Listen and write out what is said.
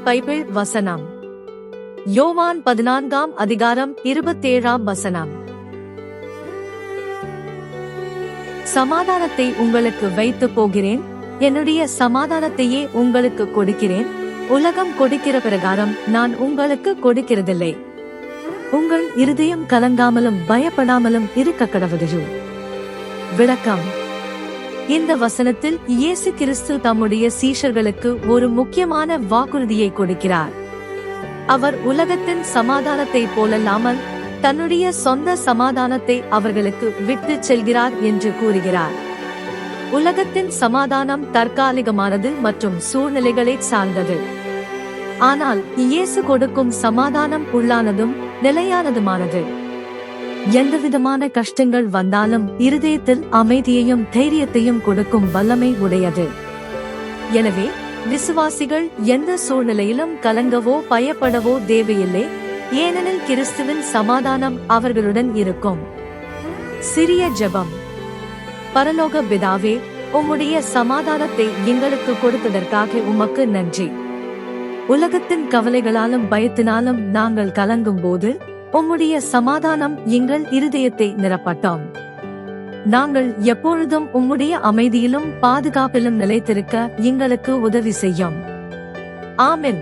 Bible வசனம். யோவான் 14 அதிகாரம் 27 வசனம். சமாதானத்தை உங்களுக்கு வைத்து போகிறேன், என்னுடைய சமாதானத்தையே உங்களுக்கு கொடுக்கிறேன். உலகம் கொடுக்கிற பிரகாரம் நான் உங்களுக்கு கொடுக்கிறதில்லை. உங்கள் இருதயம் கலங்காமலும் பயப்படாமலும் இருக்க கடவுது. விளக்கம். இந்த வசனத்தில் இயேசு கிறிஸ்து தம்முடைய சீஷர்களுக்கு ஒரு முக்கியமான வாக்குறுதியை கொடுக்கிறார். அவர் உலகத்தின் சமாதானத்தை போலல்லாமல் தன்னுடைய சொந்த சமாதானத்தை அவர்களுக்கு விட்டுச் செல்கிறார் என்று கூறுகிறார். உலகத்தின் சமாதானம் தற்காலிகமானது மற்றும் சூழ்நிலைகளை சார்ந்தது. ஆனால் இயேசு கொடுக்கும் சமாதானம் உள்ளானதும் நிலையானதுமானது. எந்தவிதமான கஷ்டங்கள் வந்தாலும் இருதயத்தில் அமைதியையும் தைரியத்தையும் கொடுக்கும் வல்லமை உடையது. எனவே விசுவாசிகள் எந்த சூழ்நிலையிலும் கலங்கவோ பயப்படவோ தேவையில்லை, ஏனெனில் கிறிஸ்துவின் சமாதானம் அவர்களுடன் இருக்கும். சிறிய ஜெபம். பரலோக பிதாவே, உம்முடைய சமாதானத்தை எங்களுக்கு கொடுத்ததற்காக உமக்கு நன்றி. உலகத்தின் கவலைகளாலும் பயத்தினாலும் நாங்கள் கலங்கும் போது உம்முடைய சமாதானம் எங்கள் இருதயத்தை நிரப்பட்டும். நாங்கள் எப்பொழுதும் உம்முடைய அமைதியிலும் பாதுகாப்பிலும் நிலைத்திருக்க எங்களுக்கு உதவி செய்யும். ஆமென்.